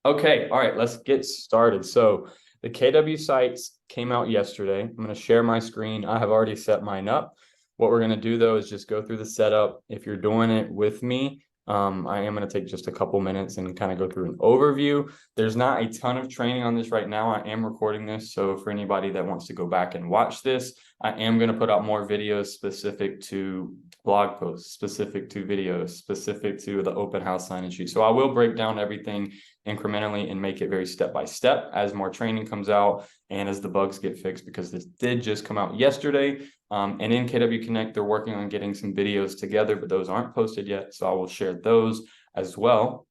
Okay, all right, let's get started. So the KW sites came out yesterday. I'm going to share my screen. I have already set mine up. What we're going to do though is just go through the setup. If you're doing it with me, I am going to take just a couple minutes and kind of go through an overview. There's not a ton of training on this right now. I am recording this. So for anybody that wants to go back and watch this, I am going to put out more videos specific to blog posts, specific to videos, specific to the open house sign and sheet. So I will break down everything incrementally and make it very step by step as more training comes out and as the bugs get fixed, because this did just come out yesterday. And in KW Connect, they're working on getting some videos together, but those aren't posted yet. So I will share those as well.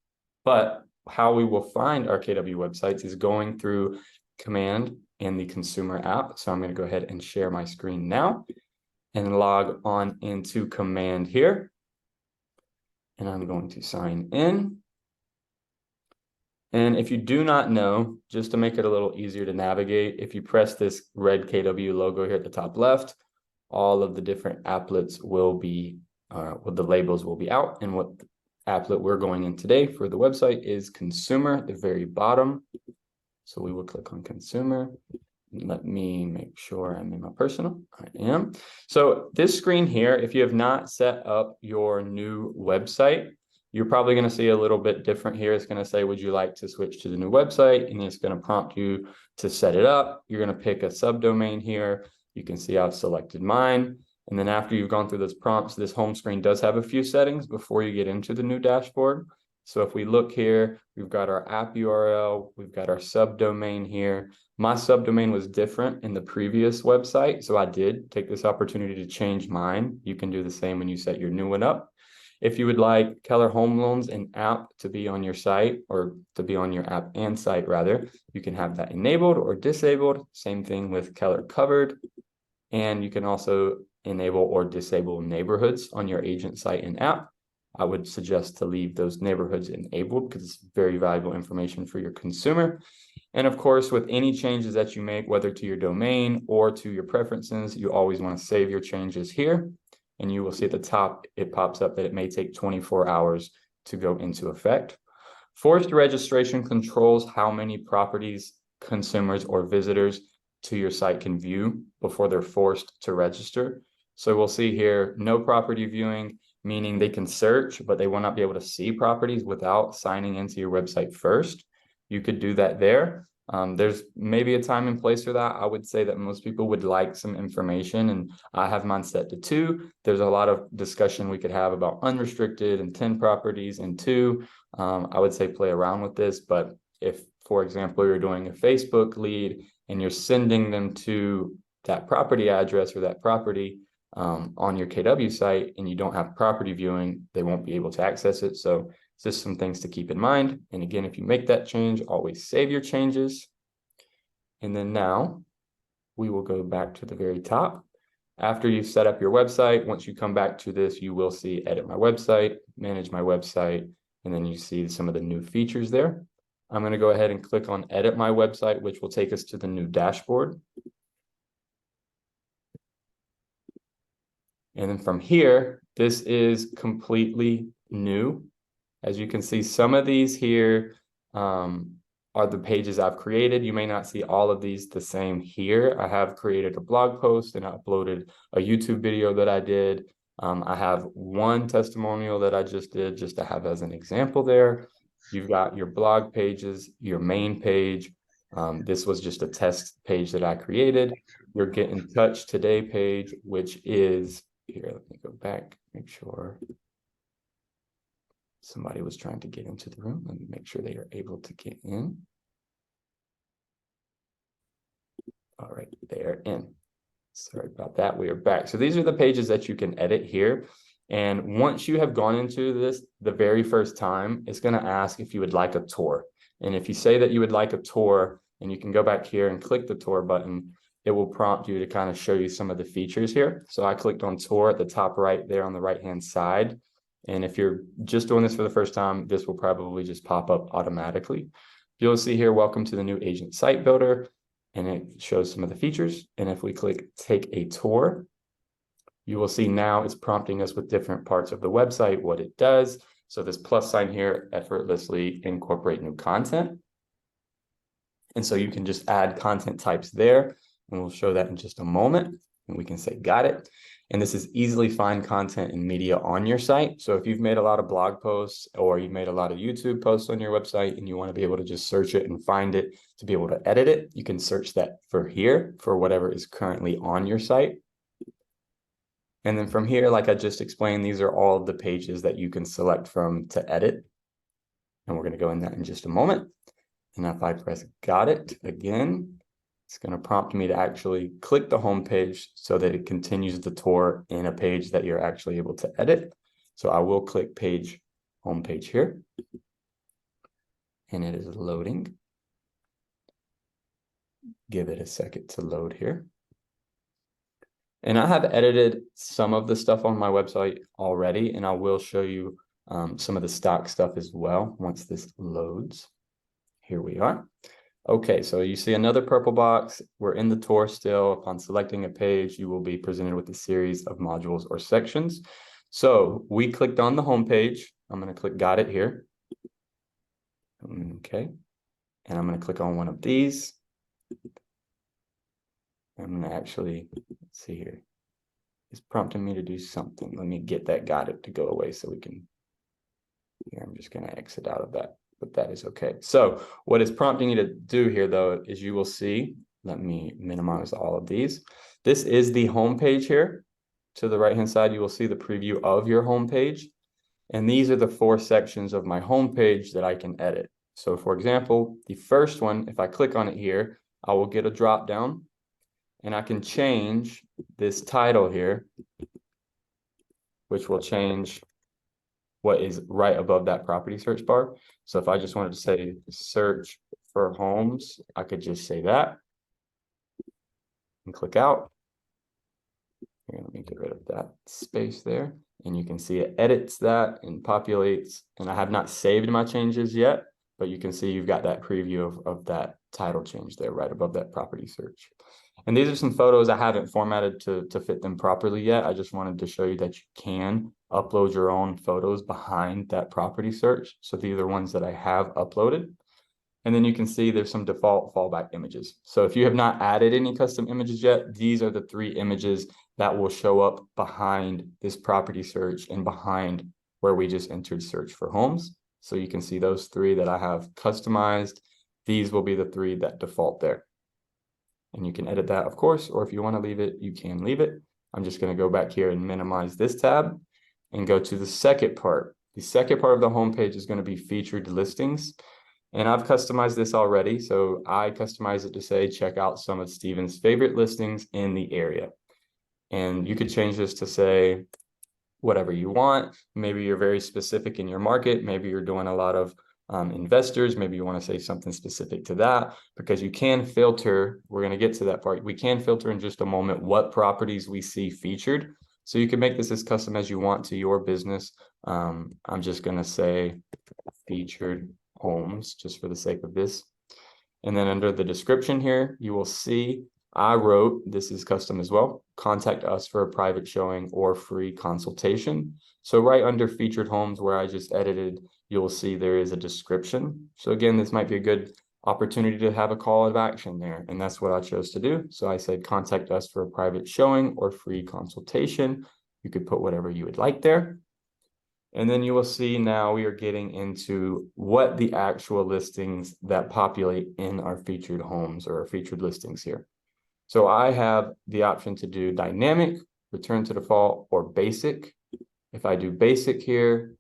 But how we will find our KW websites is going through Command and the consumer app. So I'm going to go ahead and share my screen now and log on into Command here. And I'm going to sign in. And if you do not know, just to make it a little easier to navigate, if you press this red KW logo here at the top left, all of the different applets will be, the labels will be out. And what applet we're going in today for the website is consumer at the very bottom. So we will click on consumer. Let me make sure I'm in my personal. I am. So this screen here, if you have not set up your new website, you're probably going to see a little bit different here. It's going to say, would you like to switch to the new website? And it's going to prompt you to set it up. You're going to pick a subdomain here. You can see I've selected mine. And then after you've gone through those prompts, this home screen does have a few settings before you get into the new dashboard. So if we look here, we've got our app URL, we've got our subdomain here. My subdomain was different in the previous website, so I did take this opportunity to change mine. You can do the same when you set your new one up. If you would like Keller Home Loans and app to be on your site, or to be on your app and site rather, you can have that enabled or disabled. Same thing with Keller Covered. And you can also enable or disable neighborhoods on your agent site and app. I would suggest to leave those neighborhoods enabled because it's very valuable information for your consumer. And of course, with any changes that you make, whether to your domain or to your preferences, you always want to save your changes here. And you will see at the top, it pops up that it may take 24 hours to go into effect. Forced registration controls how many properties consumers or visitors to your site can view before they're forced to register. So we'll see here, no property viewing, meaning they can search, but they will not be able to see properties without signing into your website first. You could do that there. There's maybe a time and place for that. I would say that most people would like some information, and I have mine set to 2. There's a lot of discussion we could have about unrestricted and 10 properties and 2. I would say play around with this, but if, for example, you're doing a Facebook lead and you're sending them to that property address or that property on your KW site and you don't have property viewing, they won't be able to access it. So just some things to keep in mind. And again, if you make that change, always save your changes. And then now we will go back to the very top. After you've set up your website, once you come back to this, you will see edit my website, manage my website, and then you see some of the new features there. I'm going to go ahead and click on edit my website, which will take us to the new dashboard. And then from here, this is completely new. As you can see, some of these here are the pages I've created. You may not see all of these the same here. I have created a blog post and I uploaded a YouTube video that I did. I have one testimonial that I just did just to have as an example there. You've got your blog pages, your main page. This was just a test page that I created. Your Get in Touch Today page, which is here. Let me go back, make sure. Somebody was trying to get into the room. Let me make sure they are able to get in. All right, they are in. Sorry about that. We are back. So these are the pages that you can edit here. And once you have gone into this the very first time, it's going to ask if you would like a tour. And if you say that you would like a tour, and you can go back here and click the tour button, it will prompt you to kind of show you some of the features here. So I clicked on tour at the top right there on the right-hand side. And if you're just doing this for the first time, this will probably just pop up automatically. You'll see here, welcome to the new agent site builder, and it shows some of the features. And if we click take a tour, you will see now it's prompting us with different parts of the website, what it does. So this plus sign here, effortlessly incorporate new content. And so you can just add content types there, and we'll show that in just a moment. And we can say, got it. And this is easily find content and media on your site. So if you've made a lot of blog posts or you've made a lot of YouTube posts on your website and you want to be able to just search it and find it to be able to edit it, you can search that for here for whatever is currently on your site. And then from here, like I just explained, these are all of the pages that you can select from to edit. And we're going to go in that in just a moment. And if I press got it again, it's going to prompt me to actually click the home page so that it continues the tour in a page that you're actually able to edit. So I will click page home page here. And it is loading. Give it a second to load here. And I have edited some of the stuff on my website already, and I will show you some of the stock stuff as well once this loads. Here we are. Okay, so you see another purple box. We're in the tour still. Upon selecting a page, you will be presented with a series of modules or sections. So we clicked on the home page. I'm going to click got it here. Okay, and I'm going to click on one of these. I'm going to actually, let's see here. It's prompting me to do something. Let me get that got it to go away so we can, here, I'm just going to exit out of that, but that is okay. So what it's prompting you to do here though, is you will see, let me minimize all of these. This is the home page here. To the right-hand side, you will see the preview of your home page. And these are the 4 sections of my home page that I can edit. So for example, the first one, if I click on it here, I will get a drop down. And I can change this title here, which will change what is right above that property search bar. So if I just wanted to say search for homes, I could just say that and click out. Here, let me get rid of that space there. And you can see it edits that and populates. And I have not saved my changes yet, but you can see you've got that preview of that title change there right above that property search. And these are some photos I haven't formatted to fit them properly yet. I just wanted to show you that you can upload your own photos behind that property search. So these are ones that I have uploaded. And then you can see there's some default fallback images. So if you have not added any custom images yet, these are the 3 images that will show up behind this property search and behind where we just entered search for homes. So you can see those 3 that I have customized. These will be the 3 that default there. And you can edit that, of course, or if you want to leave it, you can leave it. I'm just going to go back here and minimize this tab and go to the second part. The second part of the homepage is going to be featured listings. And I've customized this already. So I customize it to say, check out some of Steven's favorite listings in the area. And you could change this to say whatever you want. Maybe you're very specific in your market. Maybe you're doing a lot of investors. Maybe you want to say something specific to that, because you can filter. We're going to get to that part. We can filter in just a moment what properties we see featured. So you can make this as custom as you want to your business. I'm just going to say featured homes just for the sake of this. And then under the description here, you will see I wrote, this is custom as well, contact us for a private showing or free consultation. So right under featured homes where I just edited, you'll see there is a description. So again, this might be a good opportunity to have a call of action there. And that's what I chose to do. So I said, contact us for a private showing or free consultation. You could put whatever you would like there. And then you will see now we are getting into what the actual listings that populate in our featured homes or our featured listings here. So I have the option to do dynamic, return to default, or basic. If I do basic here,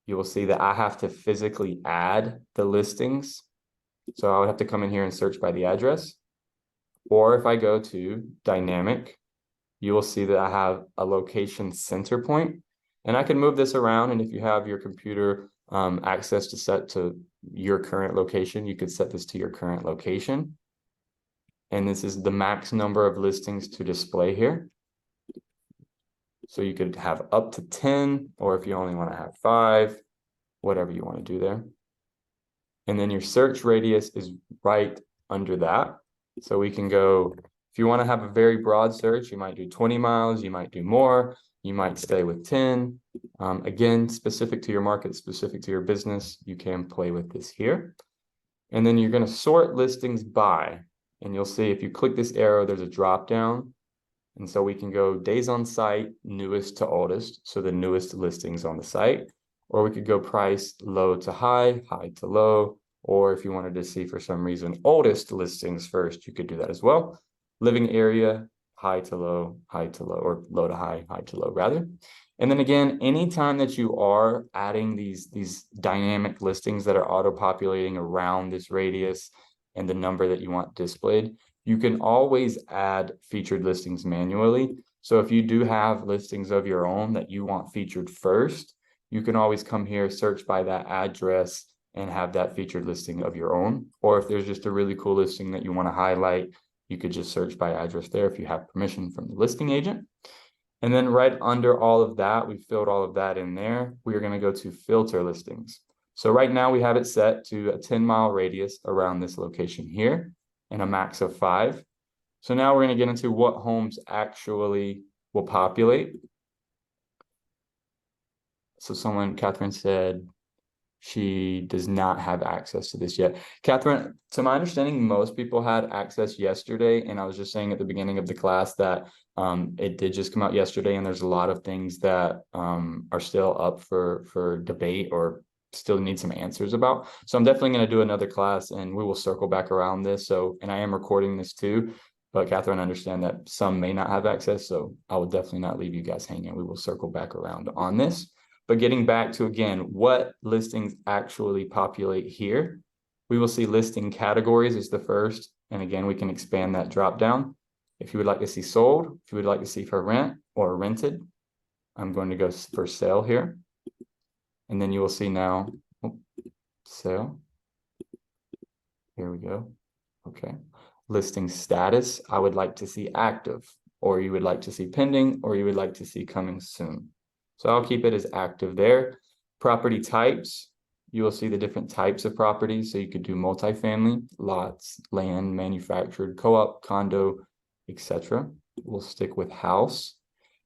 you will see that I have to physically add the listings. So I would have to come in here and search by the address. Or if I go to dynamic, you will see that I have a location center point. And I can move this around. And if you have your computer access to set to your current location, you could set this to your current location. And this is the max number of listings to display here. So you could have up to 10, or if you only want to have 5, whatever you want to do there. And then your search radius is right under that. So we can go, if you want to have a very broad search, you might do 20 miles, you might do more. You might stay with 10. Again, specific to your market, specific to your business, you can play with this here. And then you're going to sort listings by, and you'll see if you click this arrow, there's a drop down. And so we can go days on site, newest to oldest, so the newest listings on the site, or we could go price low to high, high to low, or if you wanted to see for some reason oldest listings first, you could do that as well. Living area, high to low, or low to high, high to low rather. And then again, anytime that you are adding these dynamic listings that are auto-populating around this radius and the number that you want displayed, you can always add featured listings manually. So if you do have listings of your own that you want featured first, you can always come here, search by that address, and have that featured listing of your own. Or if there's just a really cool listing that you want to highlight, you could just search by address there if you have permission from the listing agent. And then right under all of that, we filled all of that in there. We are going to go to filter listings. So right now we have it set to a 10-mile radius around this location here and a max of 5. So now we're going to get into what homes actually will populate. So Catherine said she does not have access to this yet. Catherine, to my understanding, most people had access yesterday. And I was just saying at the beginning of the class that it did just come out yesterday, and there's a lot of things that are still up for debate or still need some answers about. So I'm definitely going to do another class and we will circle back around this. So, and I am recording this too, but Catherine, understand that some may not have access. So I will definitely not leave you guys hanging. We will circle back around on this. But getting back to, again, what listings actually populate here, we will see listing categories is the first. And again, we can expand that drop down. If you would like to see sold, if you would like to see for rent or rented, I'm going to go for sale here. And then you will see now, sale. Here we go. Okay. Listing status, I would like to see active, or you would like to see pending, or you would like to see coming soon. So I'll keep it as active there. Property types, you will see the different types of properties. So you could do multifamily, lots, land, manufactured, co-op, condo, etc. We'll stick with house.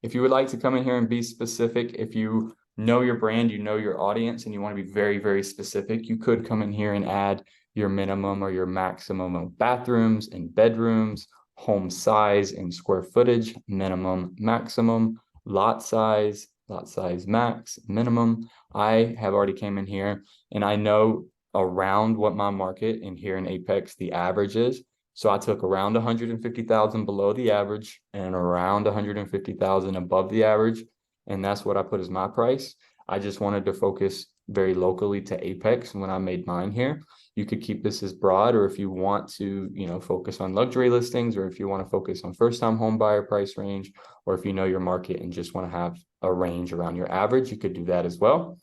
If you would like to come in here and be specific, if you know your brand, you know your audience, and you want to be very, very specific, you could come in here and add your minimum or your maximum of bathrooms and bedrooms, home size and square footage, minimum, maximum, lot size max, minimum. I have already came in here and I know around what my market in here in Apex the average is. So I took around 150,000 below the average and around 150,000 above the average. And that's what I put as my price. I just wanted to focus very locally to Apex when I made mine here. You could keep this as broad, or if you want to, focus on luxury listings, or if you want to focus on first-time home buyer price range, or if you know your market and just want to have a range around your average, you could do that as well.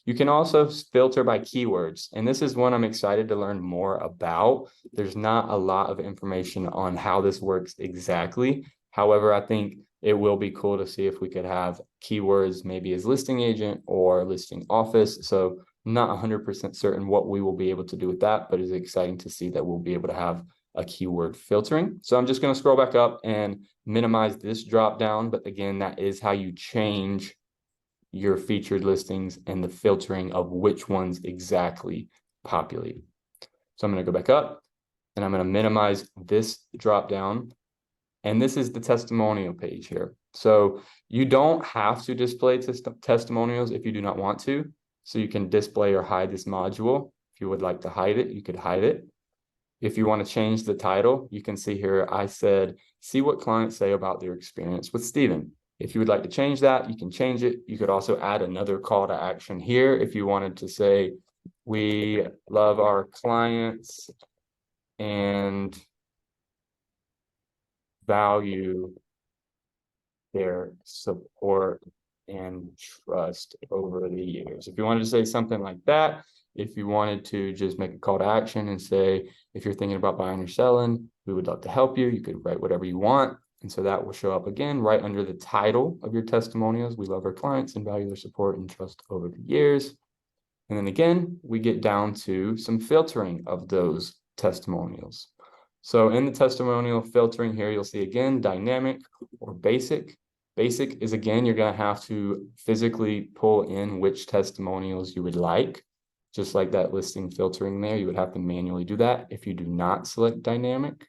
You can also filter by keywords, and this is one I'm excited to learn more about. There's not a lot of information on how this works exactly. However, I think it will be cool to see if we could have keywords maybe as listing agent or listing office. So I'm not 100% certain what we will be able to do with that, but it's exciting to see that we'll be able to have a keyword filtering. So I'm just going to scroll back up and minimize this drop down. But again, that is how you change your featured listings and the filtering of which ones exactly populate. So I'm going to go back up and I'm going to minimize this drop down. And this is the testimonial page here. So you don't have to display testimonials if you do not want to. So you can display or hide this module. If you would like to hide it, you could hide it. If you want to change the title, you can see here, I said, see what clients say about their experience with Stephen. If you would like to change that, you can change it. You could also add another call to action here. If you wanted to say, we love our clients and value their support and trust over the years. If you wanted to say something like that, if you wanted to just make a call to action and say, if you're thinking about buying or selling, we would love to help you. You could write whatever you want. And so that will show up again right under the title of your testimonials. We love our clients and value their support and trust over the years. And then again, we get down to some filtering of those testimonials. So in the testimonial filtering here, you'll see again, dynamic or basic. Basic is, again, you're going to have to physically pull in which testimonials you would like. Just like that listing filtering there, you would have to manually do that if you do not select dynamic.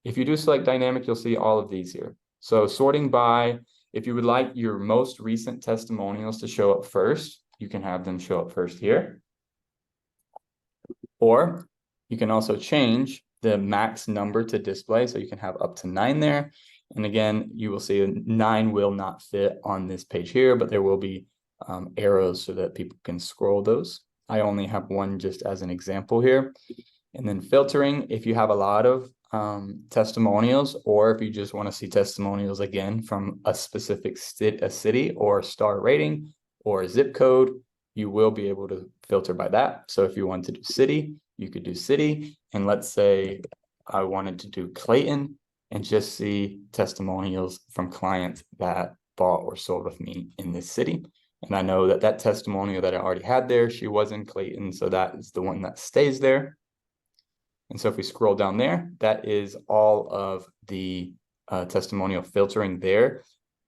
If you do select dynamic, you'll see all of these here. So sorting by, if you would like your most recent testimonials to show up first, you can have them show up first here. Or you can also change the max number to display. So you can have up to 9 there. And again, you will see 9 will not fit on this page here, but there will be arrows so that people can scroll those. I only have one just as an example here. And then filtering, if you have a lot of testimonials, or if you just want to see testimonials again from a specific city or star rating or a zip code, you will be able to filter by that. So if you want to do city, you could do city. And let's say I wanted to do Clayton and just see testimonials from clients that bought or sold with me in this city. And I know that that testimonial that I already had there, she was in Clayton. So that is the one that stays there. And so if we scroll down there, that is all of the testimonial filtering there.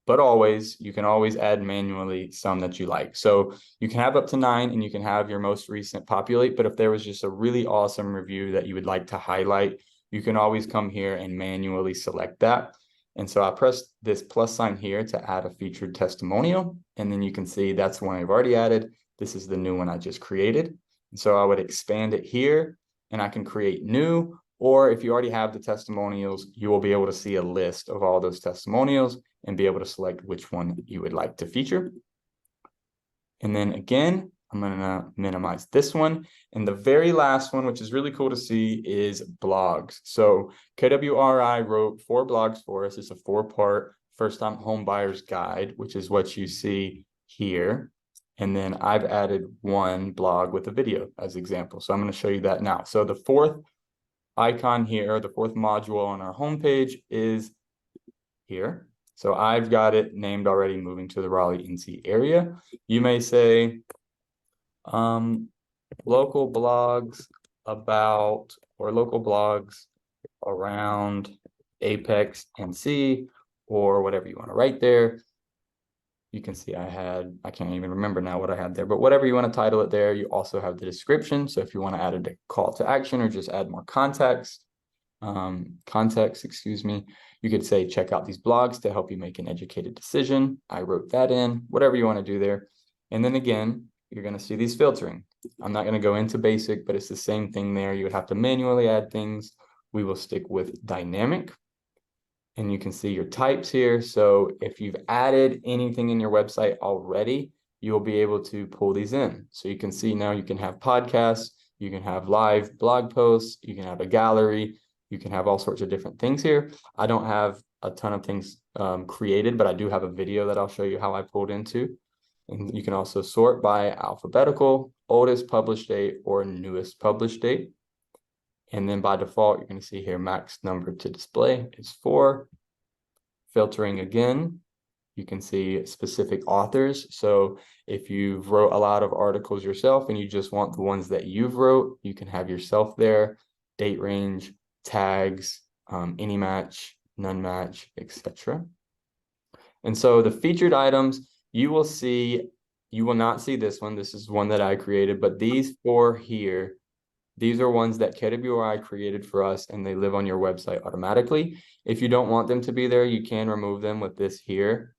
But always, you can always add manually some that you like. So you can have up to 9 and you can have your most recent populate. But if there was just a really awesome review that you would like to highlight, you can always come here and manually select that. And so I pressed this plus sign here to add a featured testimonial. And then you can see that's one I've already added. This is the new one I just created. And so I would expand it here and I can create new, or if you already have the testimonials, you will be able to see a list of all those testimonials and be able to select which one you would like to feature. And then again, I'm going to minimize this one. And the very last one, which is really cool to see, is blogs. So KWRI wrote 4 blogs for us. It's a 4-part first-time home buyer's guide, which is what you see here. And then I've added 1 blog with a video as example. So I'm going to show you that now. So the 4th icon here, the 4th module on our homepage is here. So I've got it named already, moving to the Raleigh-NC area. You may say local blogs about, or local blogs around Apex NC, or whatever you want to write there. You can see I can't even remember now what I had there, but whatever you want to title it there. You also have the description. So if you want to add a call to action or just add more context, you could say, check out these blogs to help you make an educated decision. I wrote that in, whatever you want to do there. And then again, you're going to see these filtering. I'm not going to go into basic, but it's the same thing there. You would have to manually add things. We will stick with dynamic. And you can see your types here. So if you've added anything in your website already, you'll be able to pull these in. So you can see now you can have podcasts, you can have live blog posts, you can have a gallery, you can have all sorts of different things here. I don't have a ton of things created, but I do have a video that I'll show you how I pulled into. And you can also sort by alphabetical, oldest published date, or newest published date. And then by default, you're going to see here, max number to display is 4. Filtering again, you can see specific authors. So if you've wrote a lot of articles yourself and you just want the ones that you've wrote, you can have yourself there, date range, tags, any match, none match, etc. And so the featured items, you will not see this one. This is one that I created, but these 4 here, these are ones that KWRI created for us, and they live on your website automatically. If you don't want them to be there, you can remove them with this here.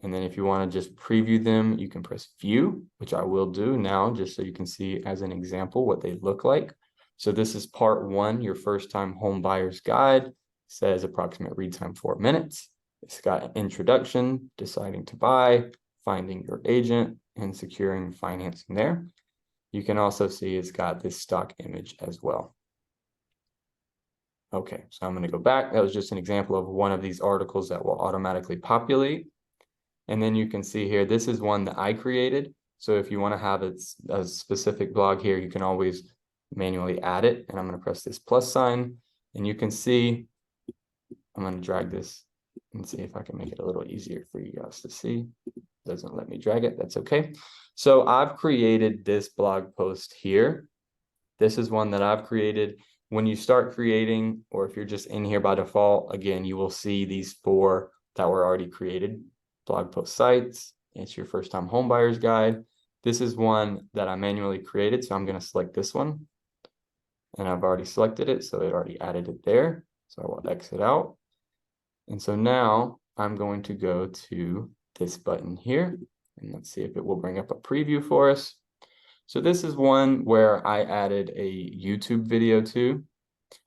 And then if you want to just preview them, you can press view, which I will do now, just so you can see as an example what they look like. So this is part 1, your first time home buyer's guide. It says approximate read time 4 minutes. It's got an introduction, deciding to buy, finding your agent, and securing financing there. You can also see it's got this stock image as well. Okay, so I'm going to go back. That was just an example of one of these articles that will automatically populate. And then you can see here, this is one that I created. So if you want to have a specific blog here, you can always manually add it. And I'm going to press this plus sign. And you can see, I'm going to drag this and see if I can make it a little easier for you guys to see. Doesn't let me drag it. That's okay. So I've created this blog post here. This is one that I've created. When you start creating, or if you're just in here by default, again, you will see these 4 that were already created. Blog post sites, it's your first time home buyer's guide. This is one that I manually created, so I'm going to select this one. And I've already selected it, so it already added it there. So I will exit out. And so now I'm going to go to this button here, and let's see if it will bring up a preview for us. So this is one where I added a YouTube video to,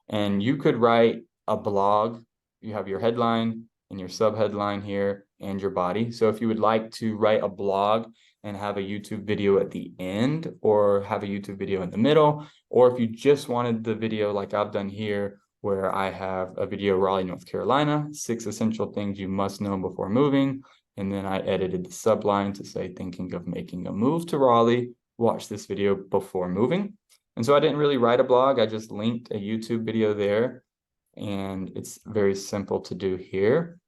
and you could write a blog. You have your headline and your subheadline here and your body. So if you would like to write a blog and have a YouTube video at the end, or have a YouTube video in the middle, or if you just wanted the video like I've done here, where I have a video, Raleigh, North Carolina, 6 essential things you must know before moving. And then I edited the subline to say, thinking of making a move to Raleigh, watch this video before moving. And so I didn't really write a blog. I just linked a YouTube video there, and it's very simple to do here.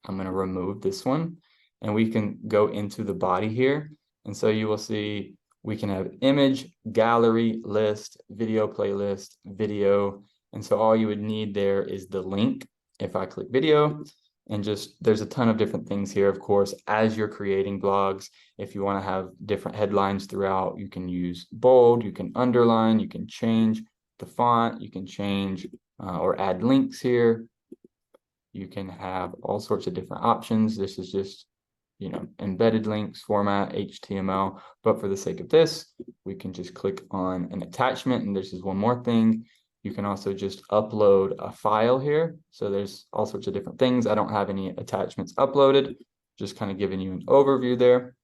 I'm going to remove this one, and we can go into the body here. And so you will see we can have image, gallery, list, video playlist, video. And so all you would need there is the link. If I click video, and just there's a ton of different things here, of course, as you're creating blogs. If you want to have different headlines throughout, you can use bold, you can underline, you can change the font, you can change or add links here. You can have all sorts of different options. This is just, you know, embedded links format, HTML. But for the sake of this, we can just click on an attachment. And this is one more thing. You can also just upload a file here. So there's all sorts of different things. I don't have any attachments uploaded, just kind of giving you an overview there.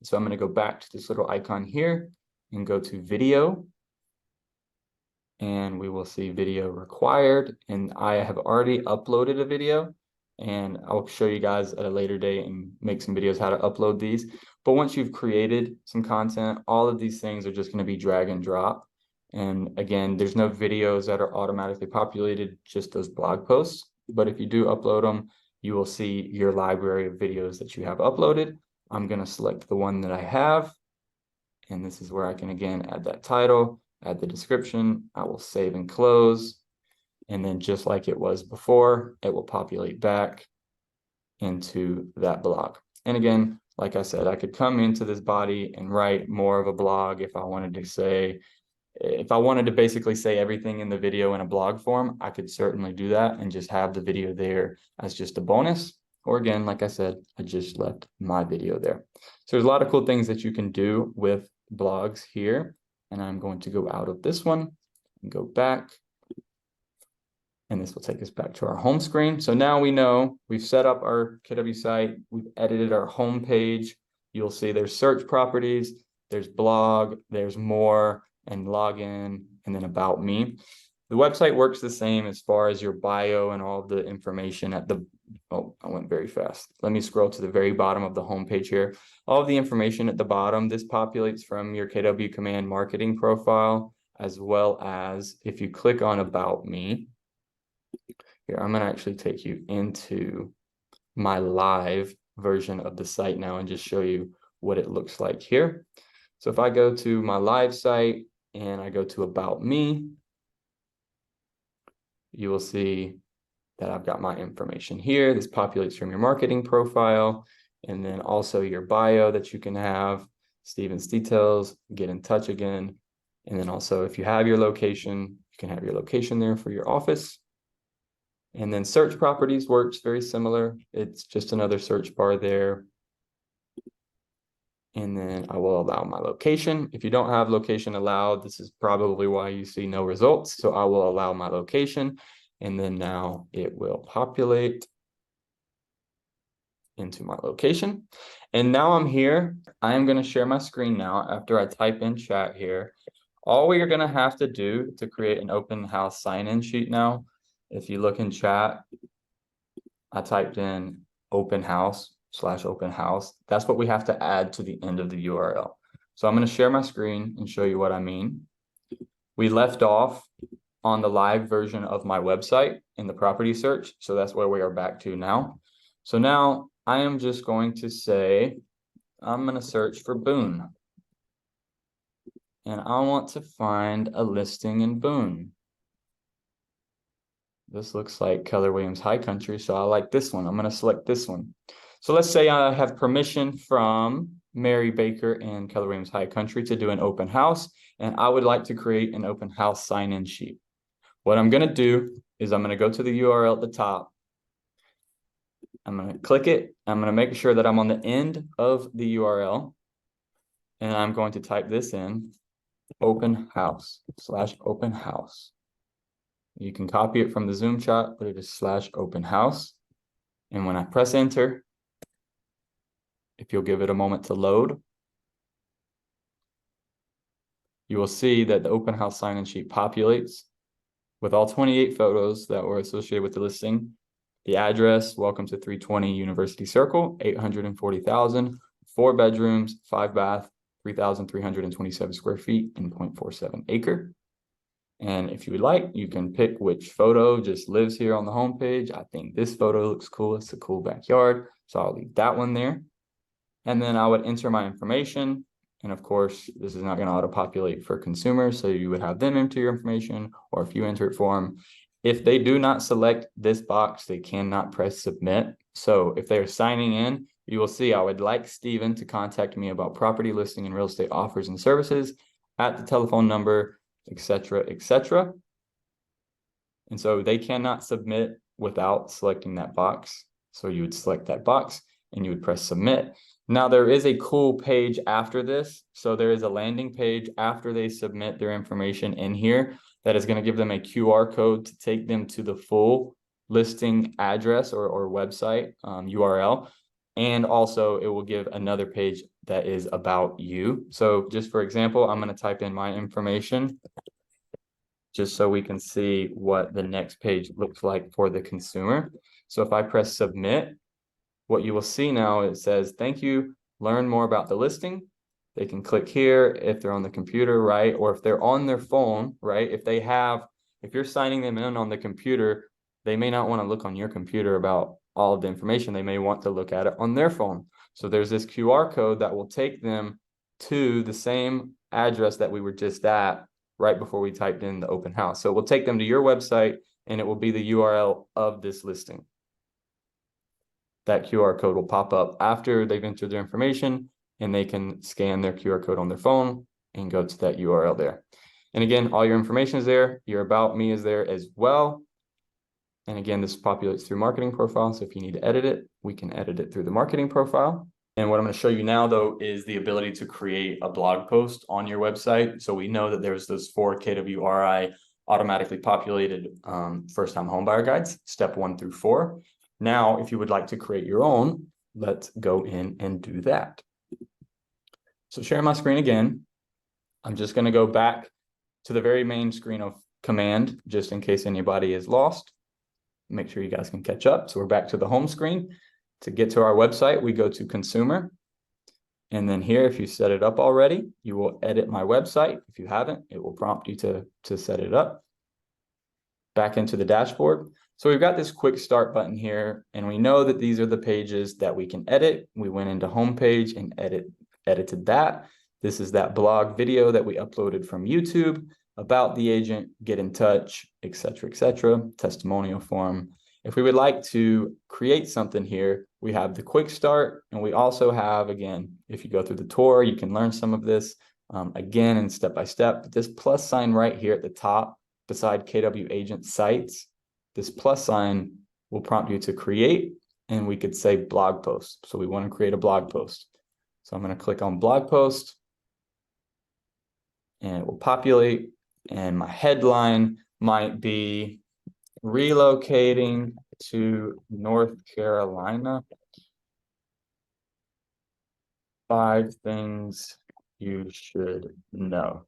So I'm going to go back to this little icon here and go to video. And we will see video required. And I have already uploaded a video, and I'll show you guys at a later date and make some videos how to upload these. But once you've created some content, all of these things are just going to be drag and drop. And again, there's no videos that are automatically populated, just those blog posts. But if you do upload them, you will see your library of videos that you have uploaded. I'm going to select the one that I have. And this is where I can, again, add that title, add the description. I will save and close. And then just like it was before, it will populate back into that blog. And again, like I said, I could come into this body and write more of a blog if I wanted to say, if I wanted to basically say everything in the video in a blog form, I could certainly do that and just have the video there as just a bonus. Or again, like I said, I just left my video there. So there's a lot of cool things that you can do with blogs here. And I'm going to go out of this one and go back. And this will take us back to our home screen. So now we know we've set up our KW site. We've edited our home page. You'll see there's search properties, there's blog, there's more, and login, and then about me. The website works the same as far as your bio and all the information at the, oh, I went very fast. Let me scroll to the very bottom of the home page here. All of the information at the bottom, this populates from your KW Command marketing profile, as well as if you click on About Me. Here, I'm going to actually take you into my live version of the site now and just show you what it looks like here. So if I go to my live site and I go to About Me, you will see that I've got my information here. This populates from your marketing profile, and then also your bio that you can have, Steven's details, get in touch again. And then also if you have your location, you can have your location there for your office. And then search properties works very similar. It's just another search bar there. And then I will allow my location. If you don't have location allowed, this is probably why you see no results. So I will allow my location, and then now it will populate into my location. And now I'm here. I am going to share my screen now after I type in chat here. All we are going to have to do to create an open house sign-in sheet now, if you look in chat, I typed in open house /open house. That's what we have to add to the end of the URL. So I'm going to share my screen and show you what I mean. We left off on the live version of my website in the property search. So that's where we are back to now. So now I am just going to say, I'm going to search for Boone. And I want to find a listing in Boone. this looks like Keller Williams High Country, so I like this one. I'm going to select this one. So let's say I have permission from Mary Baker and Keller Williams High Country to do an open house, and I would like to create an open house sign-in sheet. What I'm going to do is I'm going to go to the URL at the top. I'm going to click it. I'm going to make sure that I'm on the end of the URL, and I'm going to type this in, open house / open house. You can copy it from the Zoom chat, but it is / open house. And when I press enter, if you'll give it a moment to load, you will see that the open house sign-in sheet populates with all 28 photos that were associated with the listing. The address, welcome to 320 University Circle, 840,000, 4 bedrooms, 5 bath, 3,327 square feet and 0.47 acre. And if you would like, you can pick which photo just lives here on the homepage. I think this photo looks cool. It's a cool backyard, so I'll leave that one there. And then I would enter my information. And of course, this is not going to auto-populate for consumers, so you would have them enter your information, or if you enter it for them. If they do not select this box, they cannot press submit. So if they're signing in, you will see I would like Stephen to contact me about property listing and real estate offers and services at the telephone number, etc., etc. And so they cannot submit without selecting that box. So you would select that box and you would press submit. Now there is a cool page after this. So there is a landing page after they submit their information in here that is going to give them a QR code to take them to the full listing address or website URL. And also it will give another page that is about you. So just for example, I'm going to type in my information just so we can see what the next page looks like for the consumer. So if I press submit, what you will see now, it says, thank you, learn more about the listing. They can click here if they're on the computer, right? Or if they're on their phone, right? If you're signing them in on the computer, they may not want to look on your computer about all of the information. They may want to look at it on their phone. So there's this QR code that will take them to the same address that we were just at right before we typed in the open house. So it will take them to your website and it will be the URL of this listing. That QR code will pop up after they've entered their information, and they can scan their QR code on their phone and go to that URL there. And again, all your information is there. Your about me is there as well. And again, this populates through marketing profile. So if you need to edit it, we can edit it through the marketing profile. And what I'm going to show you now, though, is the ability to create a blog post on your website. So we know that there's those 4 KWRI automatically populated first-time homebuyer guides, step 1 through 4. Now, if you would like to create your own, let's go in and do that. So sharing my screen again, I'm just going to go back to the very main screen of command, just in case anybody is lost. Make sure you guys can catch up. So we're back to the home screen. To get to our website, we go to consumer. And then here, if you set it up already, you will edit my website. If you haven't, it will prompt you to set it up. Back into the dashboard. So we've got this quick start button here, and we know that these are the pages that we can edit. We went into homepage and edited that. This is that blog video that we uploaded from YouTube about the agent, get in touch, etc., etc., testimonial form. If we would like to create something here, we have the quick start, and we also have, again, if you go through the tour, you can learn some of this again and step by step. But this plus sign right here at the top beside KW Agent Sites, this plus sign will prompt you to create, and we could say blog post. So we want to create a blog post. So I'm going to click on blog post, and it will populate, and my headline might be relocating to North Carolina, 5 things you should know.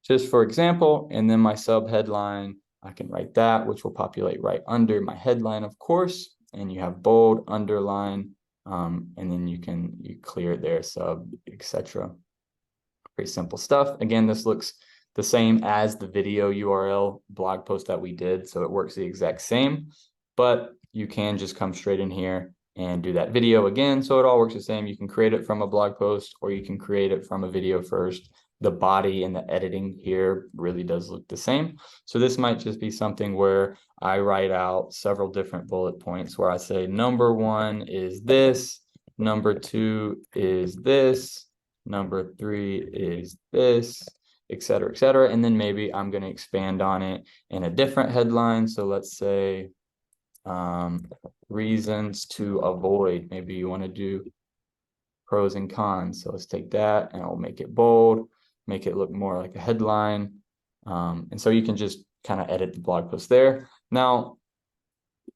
Just for example, and then my sub headline, I can write that, which will populate right under my headline, of course, and you have bold, underline, and then you clear it there, sub, etc. Pretty simple stuff. Again, this looks the same as the video URL blog post that we did, so it works the exact same, but you can just come straight in here and do that video again. So it all works the same. You can create it from a blog post, or you can create it from a video first. the body and the editing here really does look the same. So this might just be something where I write out several different bullet points where I say number 1 is this, number 2 is this, number 3 is this, et cetera, and then maybe I'm going to expand on it in a different headline. So let's say reasons to avoid. Maybe you want to do pros and cons. So let's take that and I'll make it bold, make it look more like a headline. And so you can just kind of edit the blog post there. Now,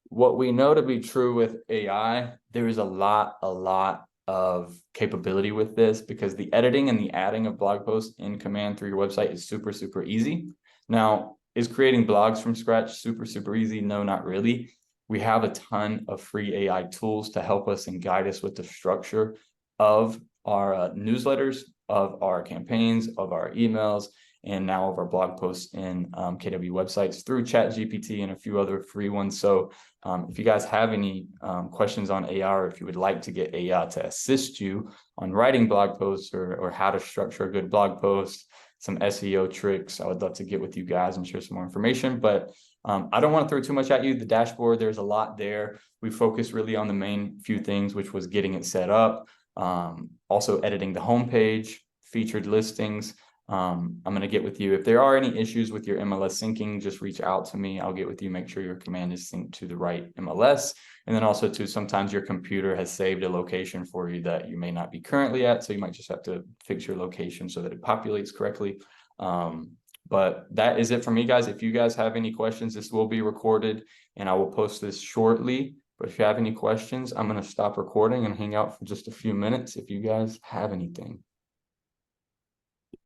what we know to be true with AI, there is a lot of capability with this, because the editing and the adding of blog posts in command through your website is super easy. Now, is creating blogs from scratch super easy? No, not really. We have a ton of free AI tools to help us and guide us with the structure of our newsletters, of our campaigns, of our emails, and now of our blog posts in KW websites through ChatGPT and a few other free ones. So if you guys have any questions on AI, or if you would like to get AI to assist you on writing blog posts, or how to structure a good blog post, some SEO tricks, I would love to get with you guys and share some more information. But I don't want to throw too much at you. The dashboard, there's a lot there. We focus really on the main few things, which was getting it set up, also editing the homepage, featured listings. I'm going to get with you. If there are any issues with your MLS syncing, just reach out to me. I'll get with you, make sure your command is synced to the right MLS. And then also too, sometimes your computer has saved a location for you that you may not be currently at. So you might just have to fix your location so that it populates correctly. But that is it for me, guys. If you guys have any questions, this will be recorded and I will post this shortly. But if you have any questions, I'm going to stop recording and hang out for just a few minutes if you guys have anything.